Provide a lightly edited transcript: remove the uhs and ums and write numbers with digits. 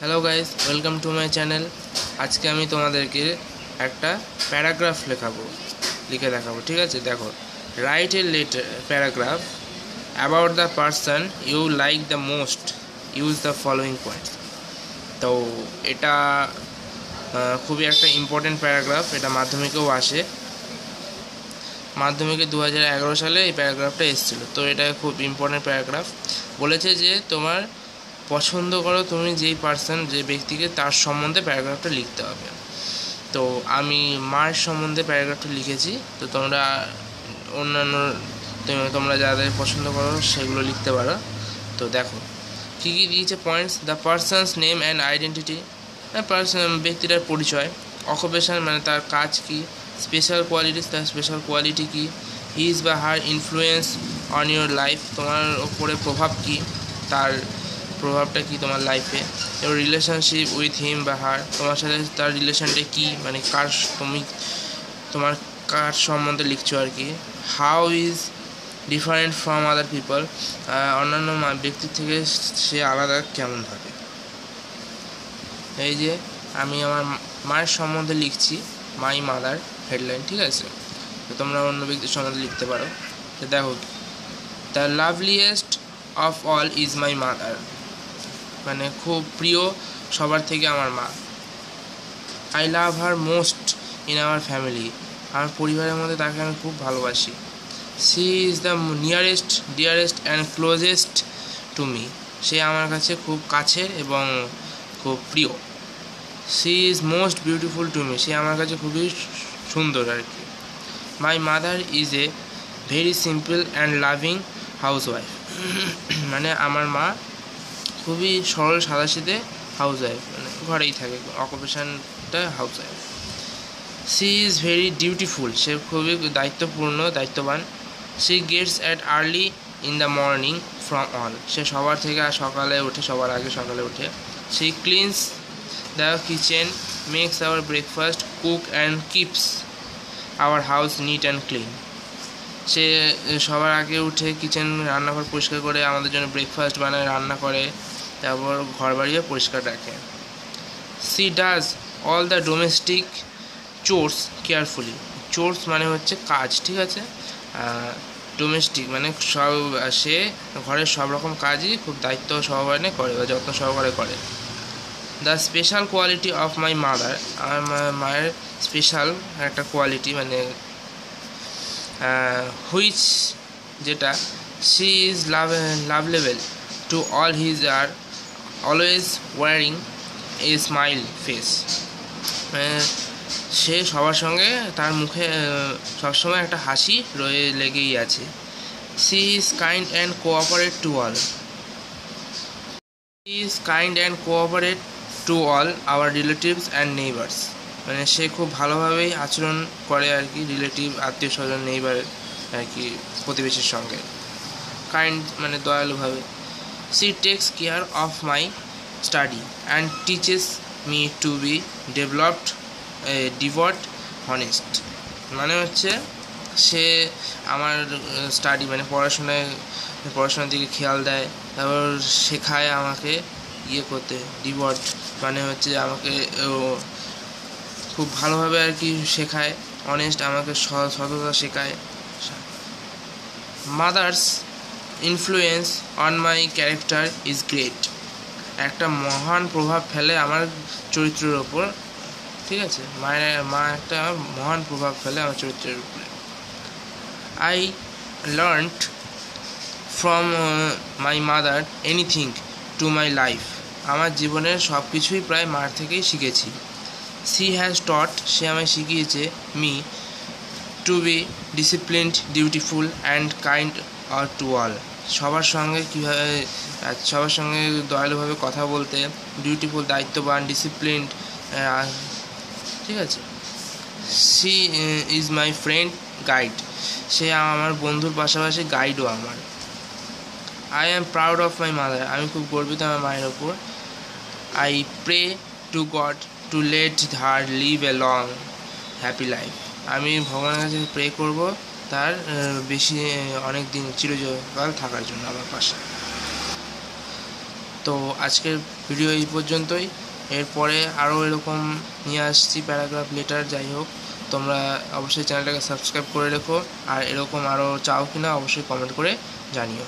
Hello guys, welcome to my channel. আজকে আমি তোমাদেরকে একটা প্যারাগ্রাফ লিখে দেখাবো। ঠিক আছে, দেখো। Write a letter paragraph about the person you like the most, use the following points. তো এটা খুবই একটা ইম্পর্টেন্ট প্যারাগ্রাফ। এটা মাধ্যমিকেও আসে। মাধ্যমিকে 2011 সালে এই প্যারাগ্রাফটা এসেছিলো। তো এটা খুব ইম্পর্টেন্ট প্যারাগ্রাফ। বলেছে যে তোমার পছন্দ করো তুমি যেই পার্সন, যে ব্যক্তিকে, তার সম্বন্ধে প্যারাগ্রাফটা লিখতে হবে। তো আমি মার সম্বন্ধে প্যারাগ্রাফটা লিখেছি। তো তোমরা অন্যান্য তোমরা যাদের পছন্দ করো সেগুলো লিখতে পারো। তো দেখো কী কী দিয়েছে points. The person's name and identity, ব্যক্তিটার পরিচয়। অকুপেশন মানে তার কাজ কী। স্পেশাল কোয়ালিটিস, তার স্পেশাল কোয়ালিটি কী। হিজ বা her influence on your life, তোমার ওপরে প্রভাব কী, তার প্রভাবটা কী তোমার লাইফে। এবার রিলেশনশিপ উইথ হিম বা হার, তোমার সাথে তার রিলেশনটা কী, মানে তোমার কার সম্বন্ধে লিখছো আর কি। How is different from other people, অন্যান্য ব্যক্তির থেকে সে আলাদা কেমনভাবে। এই যে আমি আমার মায়ের সম্বন্ধে লিখছি, মাই মাদার, হেডলাইন। ঠিক আছে, তো তোমরা অন্য ব্যক্তির সম্বন্ধে লিখতে পারো। তো দেখো, the loveliest of all is my mother, মানে খুব প্রিয় সবার থেকে আমার মা। I love her most in our family, আমার পরিবারের মধ্যে তাকে আমি খুব ভালোবাসি। She is the nearest, dearest and closest to me, সে আমার কাছে খুব কাছের এবং খুব প্রিয়। She is most beautiful to me, সে আমার কাছে খুবই সুন্দর আর কি। My mother is a very simple and loving housewife, মানে আমার মা খুবই সরল সাদাসিধে হাউসওয়াইফ, মানে ঘরেই থাকে, অকুপেশনটা housewife. She is very dutiful, সে খুবই দায়িত্ববান। She gets at early in the morning from all, সে সবার থেকে সবার আগে সকালে ওঠে। She cleans the kitchen, makes our breakfast, cook and keeps our house neat and clean, সে সবার আগে উঠে কিচেন, রান্নাঘর পরিষ্কার করে আমাদের জন্য ব্রেকফাস্ট বানায়, রান্না করে, তারপর ঘর বাড়িও পরিষ্কার রাখে। She does all the domestic chores carefully, chores মানে হচ্ছে কাজ, ঠিক আছে। ডোমেস্টিক মানে সে ঘরের সব রকম কাজই খুব দায়িত্ব সহকারে করে বা যত্ন সহকারে করে। The special quality of my mother, আমার মায়ের স্পেশাল একটা কোয়ালিটি, মানে হুইচ যেটা, she is lovable to all, his are always wearing a smile face, সে সবার সঙ্গে তার মুখে সবসময় একটা হাসি লেগেই আছে। She is kind and cooperate to all, she is kind and cooperate to all our relatives and neighbours, মানে সে খুব ভালোভাবেই আচরণ করে আর কি, রিলেটিভ, আত্মীয় স্বজন, নেইবার আর কি, প্রতিবেশীর সঙ্গে। কাইন্ড মানে দয়ালুভাবে। She takes care of my study and teaches me to be developed, devout, honest, মানে হচ্ছে সে আমার স্টাডি মানে পড়াশোনার দিকে খেয়াল দেয়, তারপর শেখায় আমাকে করতে। ডিভট মানে হচ্ছে আমাকে খুব ভালোভাবে আর কি শেখায়। অনেস্ট আমাকে সততা শেখায়। Mother's influence on my character is great, একটা মহান প্রভাব ফেলে আমার চরিত্রের ওপর, ঠিক আছে। মা একটা মহান প্রভাব ফেলে আমার চরিত্রের উপরে। I learned from my mother anything to my life, আমার জীবনের সব কিছুই প্রায় মার থেকেই শিখেছি। সি হ্যাজ টট, সে আমায় শিখিয়েছে, me to be disciplined, dutiful and kind or to all, সবার সঙ্গে দয়ালুভাবে কথা বলতে, ডিউটিফুল দায়িত্ববান, ডিসিপ্লিনড, ঠিক আছে। She is my friend guide, সে আমার বন্ধুর পাশাপাশি গাইডও আমার। I am proud of my mother, আমি খুব গর্বিত আমার মায়ের ওপর। I pray to God to let her live a long happy life, আমি ভগবানের কাছে প্রে করব তার অনেক দিন চিরকাল থাকার জন্য আমার পাশে। তো তো আজকের ভিডিও এই পর্যন্তই। এরপরে আরও এরকম নিয়ে আসছি প্যারাগ্রাফ লেটার। যাই হোক, তোমরা অবশ্যই চ্যানেলটাকে সাবস্ক্রাইব করে রেখো, আর এরকম আরও চাও কিনা অবশ্যই কমেন্ট করে জানিও।